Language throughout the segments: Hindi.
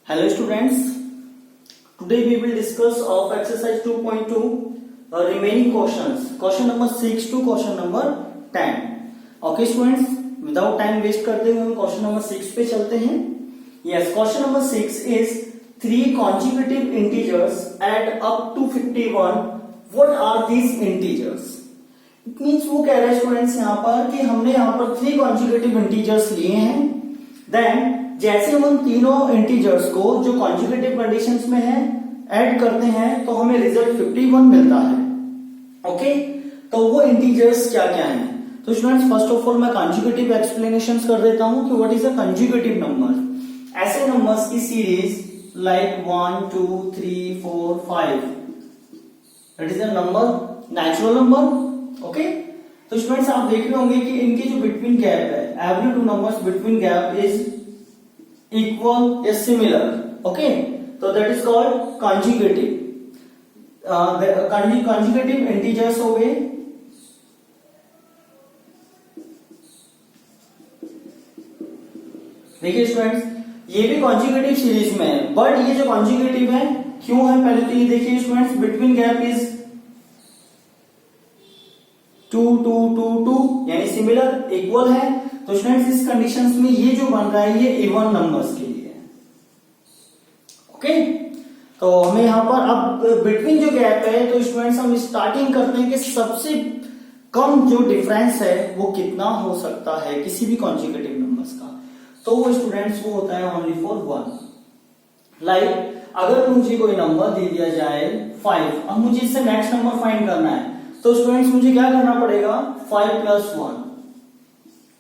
Hello students, today we will discuss of exercise 2.2 remaining questions, question number 6 to question number 10. Okay students, without time waste करते हुए हम question number 6 पे चलते हैं. Yes, question number 6 is 3 consecutive integers add up to 51. What are these integers? It means वो कह रहा है स्टूडेंट्स यहाँ पर कि हमने यहाँ पर 3 consecutive integers लिए हैं. Then जैसे हम उन तीनों इंटीजर्स को जो कॉन्जुगेटिव कंडीशंस में है ऐड करते हैं तो हमें रिजल्ट 51 मिलता है. ओके, तो वो इंटीजर्स क्या क्या हैं? तो स्टूडेंट्स फर्स्ट ऑफ ऑल मैं कॉन्जुगेटिव एक्सप्लेनेशंस कर देता हूं कि what is a conjugative number. ऐसे नंबर्स की series like 1 2 3 4 5 that is a number, natural number. Okay, तो स्टूडेंट्स आप देख रहे होंगे कि इनके जो बिटवीन गैप है, every two numbers between gap is equal is similar. Okay, so that is called conjugative. The conjugative integers हो गए. देखिए स्टूडेंट्स, ये भी कॉन्जुगेटिव सीरीज में है, बट ये जो कॉन्जुगेटिव है क्यों है पहले तो ये देखिए स्टूडेंट्स, बिटवीन गैप इज 2 2 2 2 यानी सिमिलर, इक्वल है. तो स्टूडेंट्स इस कंडीशंस में ये जो बन रहा है ये इवन नंबर्स के लिए है. ओके, तो हमें यहां पर अब बिटवीन जो गैप है तो स्टूडेंट्स हम स्टार्टिंग करते हैं कि सबसे कम जो डिफरेंस है वो कितना हो सकता है किसी भी कॉन्जुगेटिव नंबर्स का. तो वो स्टूडेंट्स वो होता है ओनली फॉर 1. लाइक अगर मुझे कोई नंबर दे दिया जाए 5, अब मुझे इससे नेक्स्ट नंबर फाइंड करना है तो स्टूडेंट्स मुझे क्या करना पड़ेगा, 5 + 1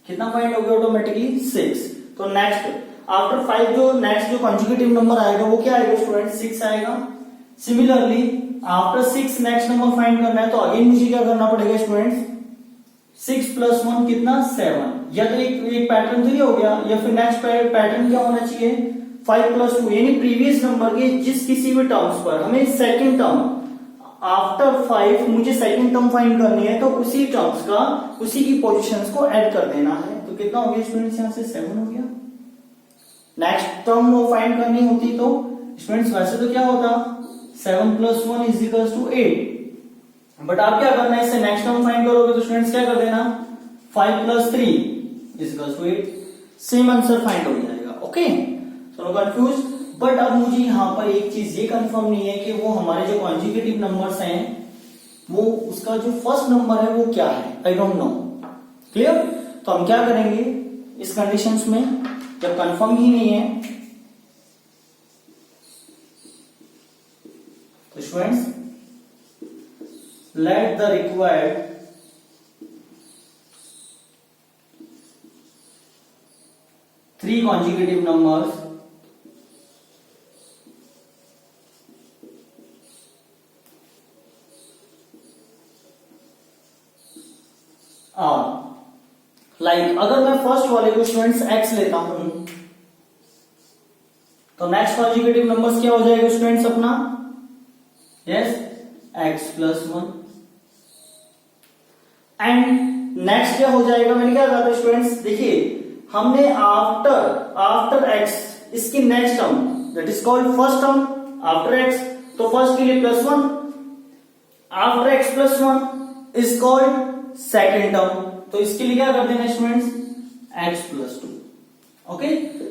कितना फाइंड हो गया ऑटोमेटिकली 6. तो नेक्स्ट आफ्टर 5 जो नेक्स्ट जो कॉन्जुगेटिव नंबर आएगा वो क्या आएगा स्टूडेंट, 6 आएगा. Similarly after 6 next number find करना है तो अगेन मुझे क्या करना पड़ेगा स्टूडेंट्स, 6 + 1 कितना 7. या तो एक पैटर्न तो ये हो गया, या फिर नेक्स्ट पैटर्न क्या होना चाहिए 5 + 2 यानी प्रीवियस नंबर के जिस किसी भी टर्म्स पर हमें सेकंड टर्म आफ्टर 5 मुझे सेकंड टर्म फाइंड करनी है तो उसी टर्म्स का उसी की पोजीशंस को ऐड कर देना है. तो कितना हो गया स्टूडेंट्स, यहां से 7 हो गया. नेक्स्ट टर्म वो फाइंड करनी होती तो स्टूडेंट्स वैसे तो क्या होता 7 + 1 = 8, बट आप क्या करना है, इससे नेक्स्ट टर्म फाइंड करोगे तो स्टूडेंट्स क्या कर देना 5 + 3 = 8. सेम आंसर फाइंड हो जाएगा. Okay, so know confuse. But अब मुझे यहां पर एक चीज ये कंफर्म नहीं है कि वो हमारे जो कॉन्जुगेटिव नंबर्स हैं वो उसका जो फर्स्ट नंबर है वो क्या है, आई डोंट नो. क्लियर. तो हम क्या करेंगे इस कंडीशंस में जब कंफर्म ही नहीं है तो students let the required three conjugative numbers और लाइक अगर मैं फर्स्ट वाले को स्टूडेंट्स x लेता हूं तो नेक्स्ट कॉन्जुगेटिव नंबर्स क्या हो जाएगा स्टूडेंट्स अपना, यस x + 1. एंड नेक्स्ट क्या हो जाएगा, मैंने क्या कहा था स्टूडेंट्स, देखिए हमने आफ्टर x इसकी next term that is called first term after x, तो फर्स्ट के लिए +1, after x + 1 is called second term, तो इसके लिए क्या कर देना स्टूडेंट्स x + 2. ओके,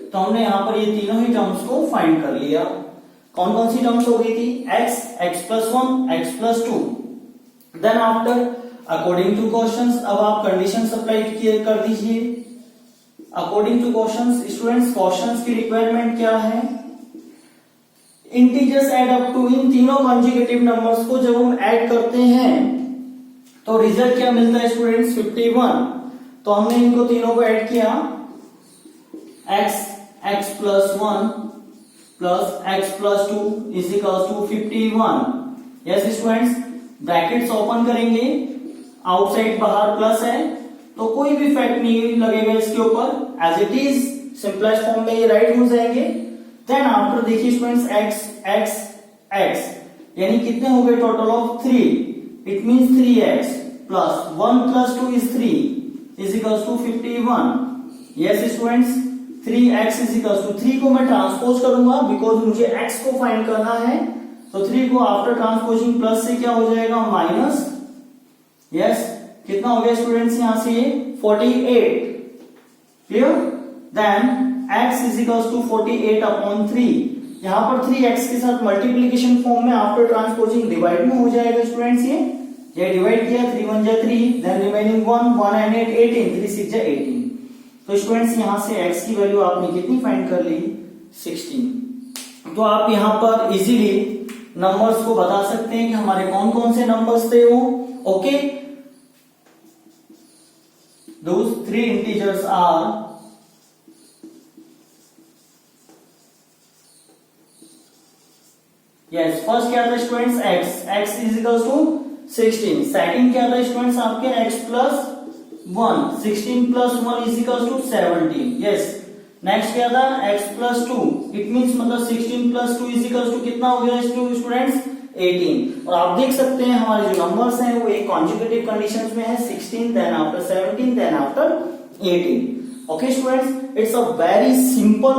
तो हमने यहां पर ये तीनों ही टर्म्स को फाइंड कर लिया. कौन कौन सी टर्म्स हो गई थी, x + 1 x + 2. Then after according to questions, अब आप कंडीशन अप्लाई कर दीजिए according to questions. Students questions की रिक्वायरमेंट क्या है, इंटीजर्स ऐड अप टू, इन तीनों कॉन्जुगेटिव नंबर्स को जब हम ऐड करते हैं तो रिजल्ट क्या मिलता है स्टूडेंट्स 51. तो हमने इनको तीनों को ऐड किया, x + 1 + x + 2 = 51. Yes students, brackets open करेंगे, आउटसाइड बाहर प्लस है तो कोई भी इफेक्ट नहीं लगेगा इसके ऊपर, as it is simplest form में ये राइट हो जाएंगे. देन आफ्टर देखिए स्टूडेंट्स x यानी कितने हो गए total of 3. It means 3x + 1 + 2 is 3 = 51. Yes students, 3x is equal to 3 को मैं ट्रांसपोज करूंगा बिकॉज मुझे x को फाइंड करना है, तो 3 को आफ्टर ट्रांसपोजिंग प्लस से क्या हो जाएगा माइनस, यस कितना हो गया स्टूडेंट्स यहां से 48, clear. Then x is equal to 48 upon 3, यहां पर 3x के साथ मल्टीप्लीकेशन फॉर्म में आफ्टर ट्रांसपोजिंग डिवाइड में हो जाएगा स्टूडेंट्स, ये डिवाइड किया 3 1 जा 3, देन रिमेनिंग 1 1 and 8 18, 3 6 जा 18। तो स्टूडेंट्स यहां से x की वैल्यू आपने कितनी फाइंड कर ली 16। तो आप यहां पर इजीली नंबर्स को बता सकते हैं कि हमारे कौन कौन से नंबर्स थे वो। Okay, those 3 integers are yes first क्या था students x is equal to 16, second क्या था स्टूडेंट्स आपके x plus 1, 16 plus 1 is equal to 17, yes. Next क्या था x प्लस 2, इट मींस मतलब 16 प्लस 2 इज इक्वल टू कितना हो गया स्टूडेंट्स 18। और आप देख सकते हैं हमारे जो नंबर्स हैं वो एक कॉन्जुगेटिव कंडीशंस में है, 16 then after 17 then after 18। Okay students, it's a very simple.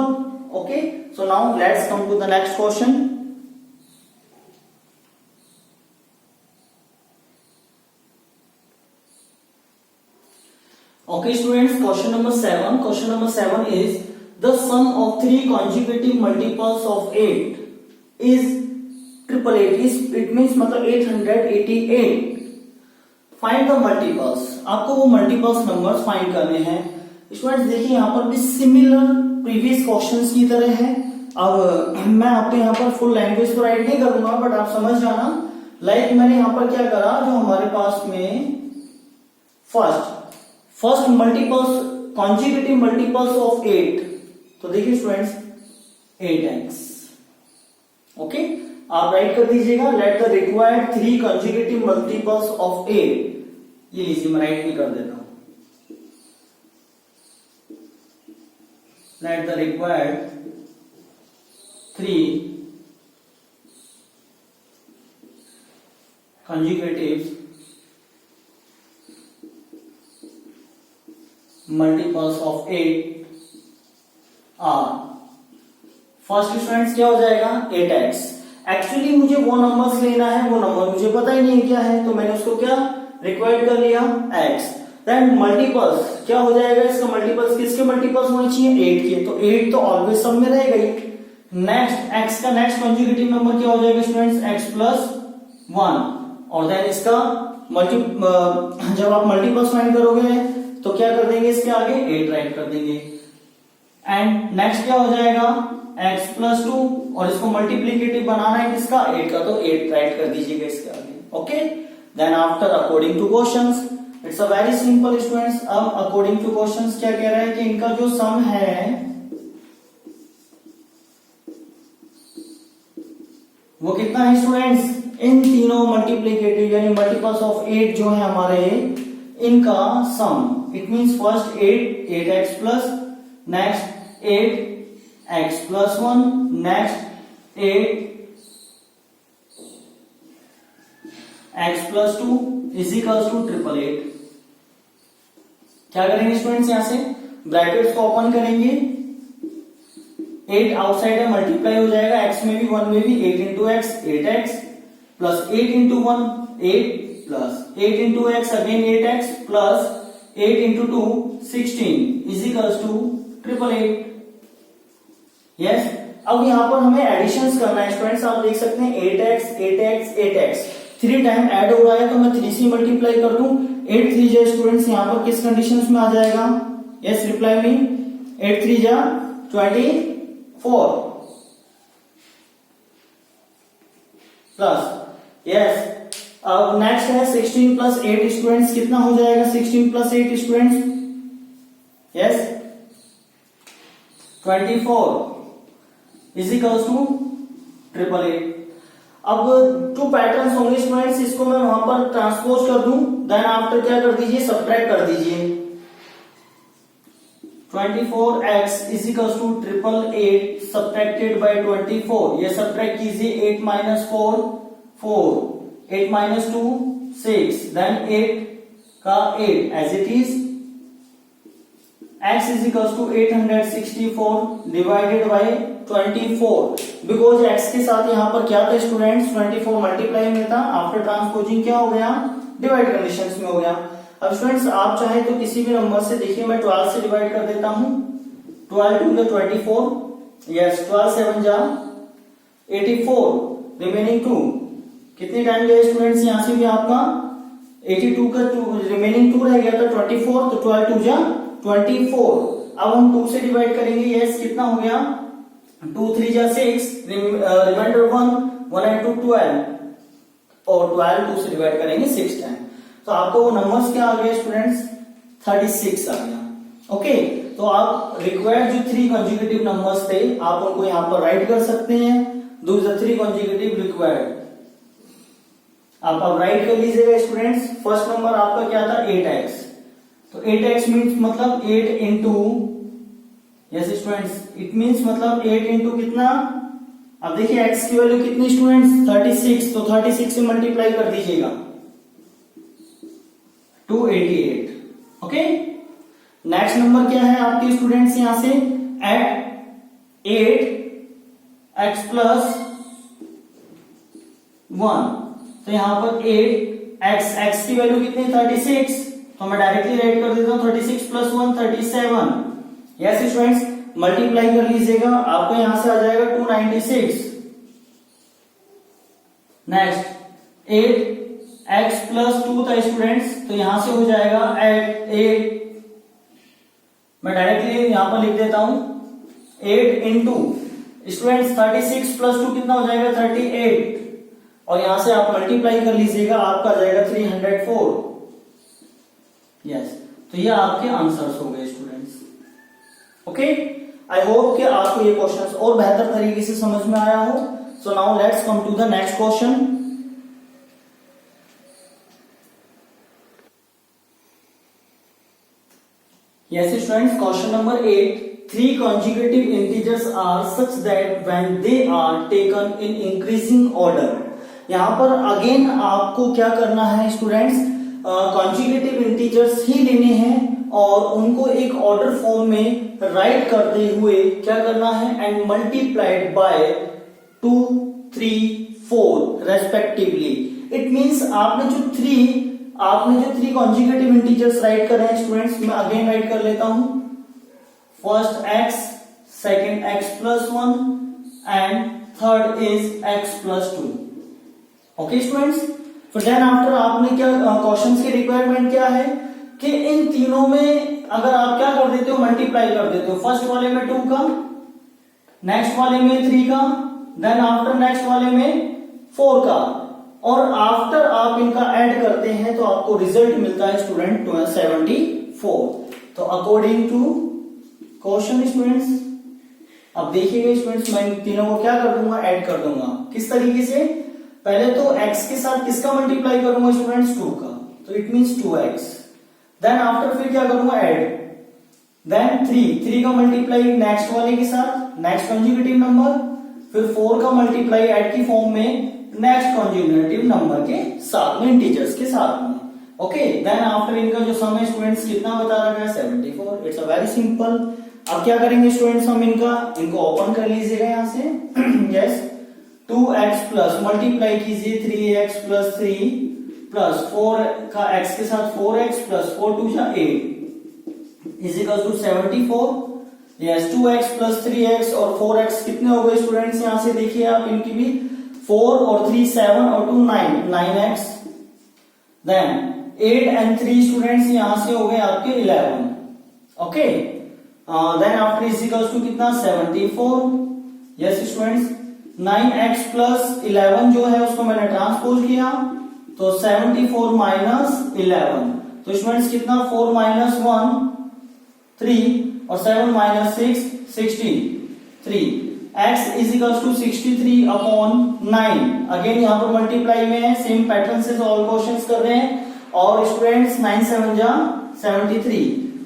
Okay, so now let's come to the next question. Okay students, question number 7. Question number 7 is the sum of 3 consecutive multiples of 8 is 888, it means मतलब 888। फाइंड द मल्टीपल्स, आपको वो मल्टीपल्स नंबर्स फाइंड करने हैं। स्टूडेंट्स देखिए यहाँ पर भी सिमिलर प्रीवियस क्वेश्चंस की तरह है। अब मैं आपको यहाँ पर फुल लैंग्वेज तो राइट नहीं करूंगा, बट आप समझ जाना। लाइक मैंने यहाँ पर क्या करा, जो हमारे पास में first multiples conjugative multiples of 8, तो देखिए स्टूडेंट्स 8x। ओके, आप राइट कर दीजिएगा let the required 3 conjugative multiples of 8। ये लीजिए मैं राइट भी कर देता हूं, let the required 3 conjugative multiples of 8 are. First students क्या हो जाएगा 8x। एक्चुअली मुझे वो नंबर्स लेना है, वो नंबर मुझे पता ही नहीं क्या है, तो मैंने उसको क्या रिक्वायर्ड कर लिया x। देन मल्टीपल्स क्या हो जाएगा, इसका मल्टीपल्स किसके मल्टीपल्स होने चाहिए 8 के, तो 8 तो ऑलवेज सब में रहेगा ही। नेक्स्ट x का नेक्स्ट कॉन्जुगेटिव नंबर क्या हो जाएगा स्टूडेंट्स x प्लस 1, और देन इसका जब आप मल्टीपल्स फाइंड करोगे तो क्या कर देंगे, इसके आगे 8 राइट कर देंगे। एंड नेक्स्ट क्या हो जाएगा x प्लस 2, और इसको मल्टीप्लीकेटिव बनाना है किसका 8 का, तो 8 राइट कर दीजिएगा इसके आगे। Okay, then after according to questions, it's a very simple students. अब अकॉर्डिंग टू क्वेश्चंस क्या कह रहा है कि इनका जो सम है वो कितना है स्टूडेंट्स, इन तीनों मल्टीप्लीकेटिव यानी मल्टीपल्स ऑफ 8 जो है हमारे, इनका sum, it means first 8x plus, next 8x plus 1, next 8x plus 2 is equals to 888। क्या करेंगे स्टूडेंट्स, यहां से ब्रैकेट्स को ओपन करेंगे, 8 आउटसाइड है मल्टीप्लाई हो जाएगा, x में भी 1 में भी, 8 into x 8x plus 8 into 1 8 plus 8 into x again 8x plus 8 into 2 16 is equals to 888। Yes, अब यहां पर हमें एडिशंस करना है स्टूडेंट्स। आप देख सकते हैं 8x 8x 8x 3 time add हो रहा है, तो मैं 3 से मल्टीप्लाई कर दूं, 8 3 जा स्टूडेंट्स यहां पर किस कंडीशंस में आ जाएगा, यस रिप्लाई में 8 3 जा 24 प्लस, यस। अब नेक्स्ट है 16 प्लस 8 स्टूडेंट्स, कितना हो जाएगा 16 plus 8 students, yes 24 is equals to 888। अब 2 पैटर्न्स होंगे स्टूडेंट्स, इसको मैं वहां पर ट्रांसपोज कर दूं, देन आफ्टर क्या कर दीजिए सब्ट्रैक्ट कर दीजिए। 24x is equals to 888 subtracted by 24, ये सब्ट्रैक्ट कीजिए 8 माइनस 4 4, 8 माइनस 2 6, देन 8 का 8 as it is, x is equals to 864 divided by 24 because x के साथ यहाँ पर क्या था स्टूडेंट्स 24 मल्टीप्लाई में था, आफ्टर ट्रांसपोजिंग क्या हो गया डिवाइड कंडीशंस में हो गया। अब स्टूडेंट्स आप चाहे तो किसी भी नंबर से देखिए मैं 12 से डिवाइड कर देता हूं, 12 टू द 24 यस 12 7 जा 84 रिमेनिंग 2 कितने टाइम गए स्टूडेंट्स यहाँ से भी आपका 82 का रिमेनिंग 2 रह गया था 24 तो 12 टू जा 24। अब हम 2 से डिवाइड करेंगे यस कितना हो गया 2 3 जा 6 रिमाइंडर 1 एंड 2 12 और 12 2 से डिवाइड करेंगे 6 टाइम तो आपको वो नंबर्स क्या आ गया स्टूडेंट्स 36 आ गया। ओके तो आप रिक्वायर्ड जो 3 कंसेक्यूटिव नंबर्स थे आप उनको यहाँ पर राइट कर सकते हैं। दोस आर 3 कंसेक्यूटिव रिक्वायर्ड आप अब राइट कर लीजिएगा स्टूडेंट्स। फर्स्ट नंबर आपका क्या था 8x तो 8x मीन्स मतलब 8 into yes students it means मतलब 8 इंटू कितना अब देखिए x की वैल्यू कितनी स्टूडेंट्स 36 तो 36 से मल्टीप्लाई कर दीजिएगा 288। ओके नेक्स्ट नंबर क्या है आपके स्टूडेंट्स यहां से एट 8x प्लस 1 तो यहां पर 8x की वैल्यू कितनी 36 तो मैं डायरेक्टली राइट कर देता हूं 36 प्लस 1 37 यस स्टूडेंट्स मल्टीप्लाई कर लीजिएगा आपको यहां से आ जाएगा 296। नेक्स्ट 8x प्लस 2 था स्टूडेंट्स तो यहां से हो जाएगा 8 मैं डायरेक्टली यहां पर लिख देता हूं 8 इंटू स्टूडेंट्स 36 प्लस 2 कितना हो जाएगा 38 और यहां से आप मल्टीप्लाई कर लीजिएगा आपका आ जाएगा 304 यस तो ये आपके आंसर्स हो गए स्टूडेंट्स। ओके आई होप कि आपको ये क्वेश्चंस और बेहतर तरीके से समझ में आया हो। So now let's come to the next question. Yes students, question number 8. 3 consecutive integers are such that when they are taken in increasing order. यहाँ पर अगेन आपको क्या करना है स्टूडेंट्स कॉन्जिक्यूटिव इंटीजर्स ही लेने हैं और उनको एक ऑर्डर फॉर्म में राइट करते हुए क्या करना है and multiplied by 2 3 4 respectively. It means आपने जो 3 कॉन्जिक्यूटिव इंटीजर्स राइट कर रहे हैं स्टूडेंट्स मैं अगेन राइट कर लेता हूं first x second x plus 1 and third is x plus 2। Okay students फिर देन आफ्टर आपने क्या क्वेश्चंस की रिक्वायरमेंट क्या है कि इन तीनों में अगर आप क्या कर देते हो मल्टीप्लाई कर देते हो फर्स्ट वाले में 2 का नेक्स्ट वाले में 3 का देन आफ्टर नेक्स्ट वाले में 4 का और आफ्टर आप इनका ऐड करते हैं तो आपको रिजल्ट मिलता है स्टूडेंट 74। तो अकॉर्डिंग टू क्वेश्चन स्टूडेंट्स अब देखिएगा स्टूडेंट्स मैं इन तीनों को क्या कर दूंगा ऐड कर दूंगा किस तरीके से पहले तो x के साथ किसका मल्टीप्लाई करूंगा स्टूडेंट्स 2 का तो it means 2x then after फिर क्या करूंगा ऐड देन 3 का मल्टीप्लाई नेक्स्ट वाले के साथ नेक्स्ट कंसेक्यूटिव नंबर फिर 4 का मल्टीप्लाई ऐड की फॉर्म में नेक्स्ट कंसेक्यूटिव नंबर के साथ में इंटीजर्स के साथ में। ओके देन आफ्टर इनका जो सम है स्टूडेंट्स कितना बता रखा है 74। It's a very simple. अब क्या करेंगे स्टूडेंट्स हम इनको ओपन कर लीजिएगा यहां से यस 2x प्लस मल्टीप्लाई कीजिए 3x प्लस 3 प्लस 4 का x के साथ 4x प्लस 4 2 जा 8 is equal to 74। Yes 2x plus 3x और 4x कितने हो गए स्टूडेंट्स यहां से देखिए आप इनकी भी 4 और 3 7 और 2 9x देन 8 एंड 3 स्टूडेंट्स यहां से हो गए आपके 11। Okay then after is equal to कितना 74। यस स्टूडेंट्स 9x प्लस 11 जो है उसको मैंने ट्रांसपोज किया तो 74 माइनस 11 तो स्टूडेंट्स कितना 4 माइनस 1 3 और 7 minus 6 63। x is equal to 63 upon 9 again यहाँ पर मल्टीप्लाई में है सेम पैटर्न से ऑल क्वेश्चंस कर रहे हैं और स्टूडेंट्स 9 7 जा 73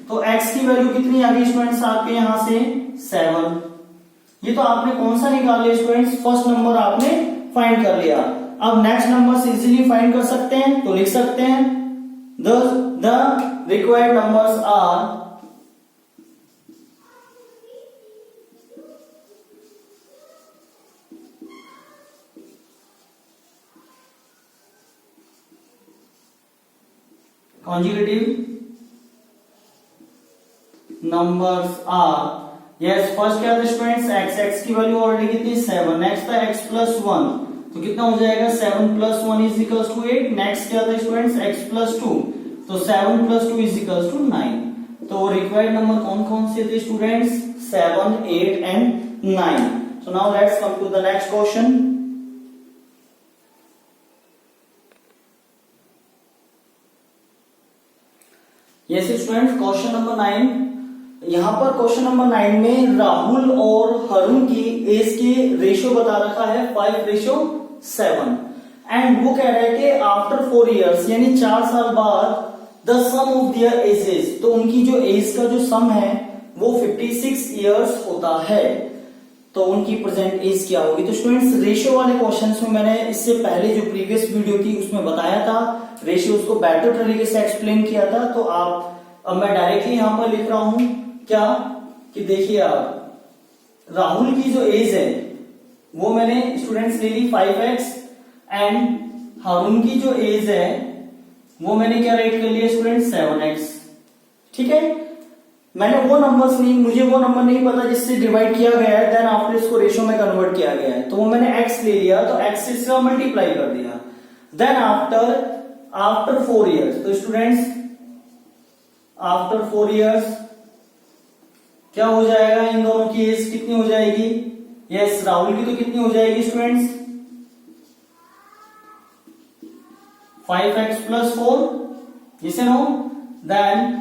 तो x की वैल्यू कितनी आ गई स्टूडेंट्स आपके यहां से 7। ये तो आपने कौन सा निकाल लिया स्टूडेंट्स फर्स्ट नंबर आपने फाइंड कर लिया। अब नेक्स्ट नंबर से इजीली फाइंड कर सकते हैं तो लिख सकते हैं the required numbers are consecutive numbers are, yes, first क्या था स्टूडेंट्स, x की वैल्यू ऑलरेडी कितनी 7, नेक्स्ट था x प्लस 1, तो कितना हो जाएगा 7 plus 1 is equals to 8, next क्या था स्टूडेंट्स x प्लस 2, तो 7 प्लस 2 इज इक्वल्स टू 9। तो रिक्वायर्ड नंबर कौन कौन से थे students, 7, 8 and 9। So now let's come to the next question. Yes students, question number 9। यहां पर क्वेश्चन नंबर 9 में राहुल और हरुण की एज के रेशियो बता रखा है 5:7 एंड वो कह रहा है कि आफ्टर 4 इयर्स यानी 4 साल बाद the sum of their ages, तो उनकी जो एज का जो सम है वो 56 इयर्स होता है, तो उनकी प्रेजेंट एज क्या होगी। तो स्टूडेंट्स रेशियो वाले क्वेश्चंस में मैंने इससे पहले जो प्रीवियस वीडियो थी उसमें बताया था, रेशियोज को बेटर तरीके से एक्सप्लेन किया था। तो अब मैं डायरेक्टली यहां पर लिख रहा हूं क्या कि देखिए आप राहुल की जो एज है वो मैंने स्टूडेंट्स ले ली 5x एंड हरुण की जो एज है वो मैंने क्या राइट कर लिया स्टूडेंट्स 7x। ठीक है, मैंने वो नंबर्स नहीं, मुझे वो नंबर नहीं पता जिससे डिवाइड किया गया है, देन आफ्टर इसको रेशियो में कन्वर्ट किया गया है, तो वो मैंने x ले लिया, तो x से इसका मल्टीप्लाई कर दिया। देन आफ्टर 4 इयर्स, तो स्टूडेंट्स आफ्टर 4 इयर्स क्या हो जाएगा, इन दोनों की एज कितनी हो जाएगी, यस राहुल की तो कितनी हो जाएगी स्टूडेंट्स 5x प्लस 4, जिसे नो, देन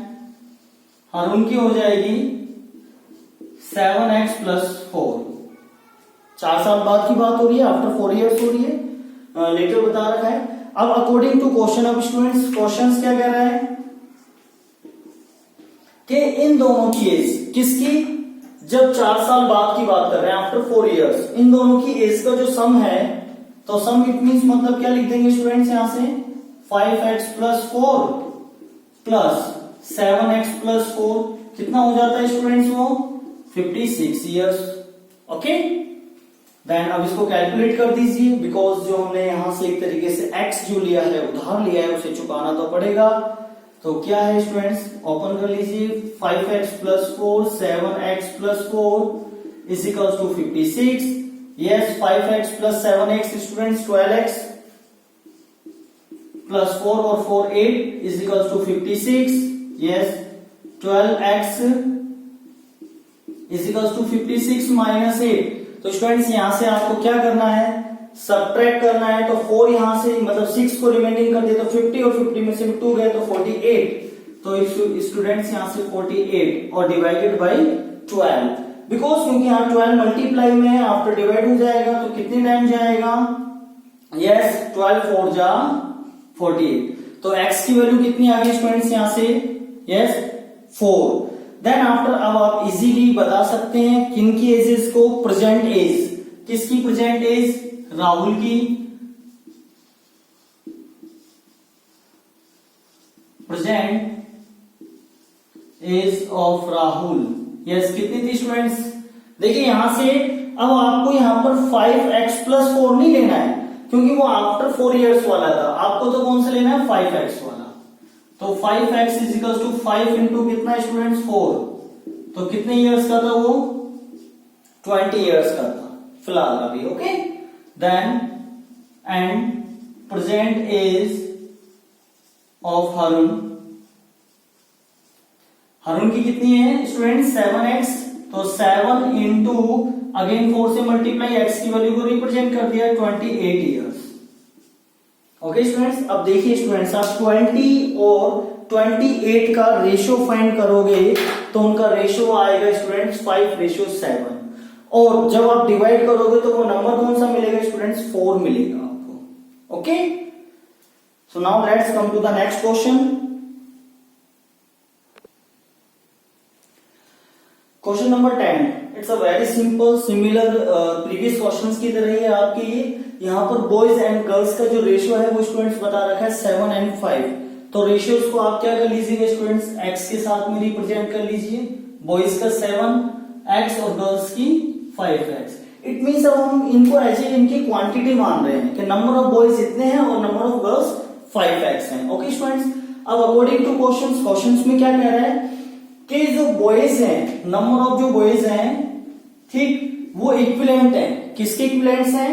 हरुण की हो जाएगी 7x प्लस 4। 4 साल बाद की बात हो रही है, आफ्टर 4 इयर्स हो रही है, लेटर बता रखा है। अब अकॉर्डिंग टू क्वेश्चन, अब स्टूडेंट्स क्वेश्चन क्या कह रहा है कि इन दोनों की एज किसकी, जब 4 साल बाद की बात कर रहे हैं आफ्टर 4 इयर्स, इन दोनों की एज का जो सम है, तो सम इट मींस मतलब क्या लिख देंगे स्टूडेंट्स यहां से 5x plus 4 plus 7x plus 4 कितना हो जाता है स्टूडेंट्स वो 56 इयर्स। ओके, देन अब इसको कैलकुलेट कर दीजिए, बिकॉज जो हमने यहां से एक तरीके से x जो लिया है उधार लिया है उसे चुकाना तो पड़ेगा। तो क्या है स्टूडेंट्स, ओपन कर लीजिए 5x plus 4 7x plus 4 is equal to 56। Yes 5x plus 7x students 12x plus 4 और 4 8 is equal to 56। Yes 12x is equal to 56 minus 8। तो स्टूडेंट्स यहां से आपको क्या करना है, सब्ट्रैक्ट करना है, तो 4 यहां से मतलब 6 को रिमेनिंग कर दिया तो 50 और 50 में से 2 गए तो 48, तो स्टूडेंट्स यहां से 48 और डिवाइडेड बाय 12, बिकॉज क्योंकि यहां 12 मल्टीप्लाई में है, आफ्टर डिवाइड हो जाएगा तो कितने टाइम जाएगा, यस 12 4 जा 48, तो x की वैल्यू कितनी आ गई स्टूडेंट्स यहां से, यस 4। देन आफ्टर अब आप इजीली बता सकते हैं किनकी एजेस को, प्रेजेंट एज, किसकी प्रेजेंट एज, राहुल की present age of Rahul, yes कितनी थी स्टूडेंट्स, देखिए यहां से अब आपको यहां पर 5x प्लस 4 नहीं लेना है क्योंकि वो आफ्टर 4 इयर्स वाला था, आपको तो कौन सा लेना है 5x वाला, तो 5x is equal to 5 into कितना स्टूडेंट्स 4, तो कितने इयर्स का था वो 20 इयर्स का था फिलहाल अभी। Okay, then and present age of Harun, Harun की कितनी है स्टूडेंट 7x, तो 7 इंटू अगेन 4 से मल्टीप्लाई x की वैल्यू को रिप्रेजेंट कर दिया 28 इयर्स। ओके स्टूडेंट्स, अब देखिए स्टूडेंट्स आप 20 और 28 का रेशियो फाइंड करोगे तो उनका रेशियो आएगा स्टूडेंट्स 5:7, और जब आप डिवाइड करोगे तो वो नंबर कौन सा मिलेगा स्टूडेंट्स 4 मिलेगा आपको। Okay, so now let's come to the next question. Question number 10, it's a very simple, similar previous questions की तरह ही है आपके ये। यहाँ पर बॉयज एंड गर्ल्स का जो रेशियो है वो स्टूडेंट्स बता रखा है 7 and 5, तो रेशियोज को आप क्या कर लीजिएगा स्टूडेंट्स x के साथ में रिप्रेजेंट कर लीजिए, बॉयज का 7x और गर्ल्स की 5x। इट मीन्स अब हम इनको ऐसे इनकी क्वांटिटी मान रहे हैं कि नंबर ऑफ बॉयज इतने हैं और नंबर ऑफ गर्ल्स 5x हैं। ओके स्टूडेंट्स, अब अकॉर्डिंग टू क्वेश्चंस में क्या कह रहा है कि जो बॉयज हैं, नंबर ऑफ जो बॉयज हैं, ठीक, वो इक्विवेलेंट है। किसके इक्विवेलेंट्स हैं?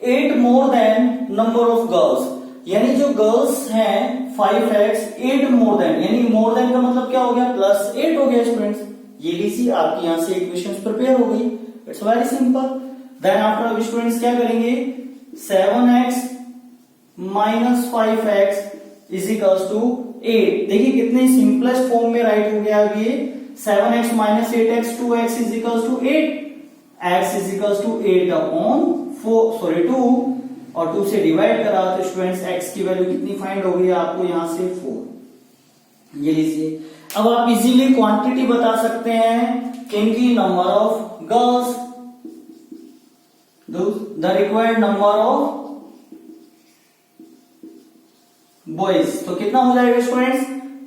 8 more than number of girls, यानी जो गर्ल्स हैं 5x 8 मोर देन, यानी मोर देन का मतलब क्या हो गया? +8 हो गया स्टूडेंट्स। ये लीजिए आपकी यहां से इक्वेशंस प्रिपेयर हो गई। It's very simple. Then after अब स्टूडेंट्स क्या करेंगे? 7x minus 5x is equals to 8। देखिए कितने सिंपलेस्ट फॉर्म में राइट हो गया अब ये। 7x minus 8x 2x is equals to 8, x is equals to 8 upon 2 और 2 से डिवाइड करा तो स्टूडेंट्स x की वैल्यू कितनी फाइंड हो गई आपको यहां से? 4। ये लीजिए। अब आप इजीली क्वांटिटी बता सकते हैं किनकी? Number of girls, the required number of boys. तो कितना हो जाएगा स्टूडेंट्स?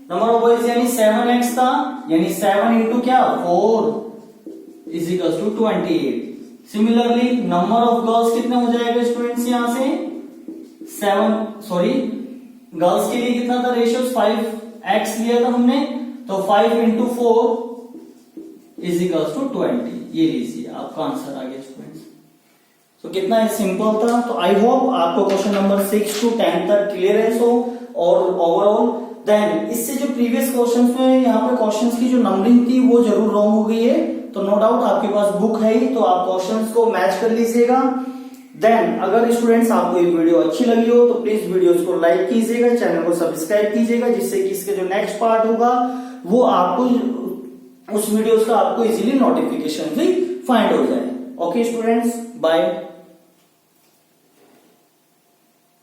नंबर ऑफ बॉयज यानी 7x था, यानी 7 इंटू क्या? 4 is equal to 28। Similarly number of girls कितने हो जाएगा स्टूडेंट्स? यहां से गर्ल्स के लिए कितना था रेशियो? 5x लिया था हमने, तो 5 इंटू 4 इज इक्वल टू 20। ये लीजिए आपका आंसर आ गया स्टूडेंट्स। तो कितना है सिंपल था। तो आई होप आपको क्वेश्चन नंबर 6 to 10 तक क्लियर है। सो और ओवरऑल देन इससे जो प्रीवियस क्वेश्चंस में यहाँ पे क्वेश्चंस की जो नंबरिंग थी वो जरूर रॉन्ग हो गई है। तो नो डाउट आपके पास बुक है ही, तो आप क्वेश्चंस को मैच कर लीजिएगा। देन अगर स्टूडेंट्स आपको ये वीडियो अच्छी लगी हो तो प्लीज वीडियोस को लाइक कीजिएगा, चैनल को सब्सक्राइब कीजिएगा, जिससे कि इसके जो नेक्स्ट पार्ट होगा वो आपको उस वीडियोस का आपको इजीली नोटिफिकेशन भी फाइंड हो जाए। Okay students, bye.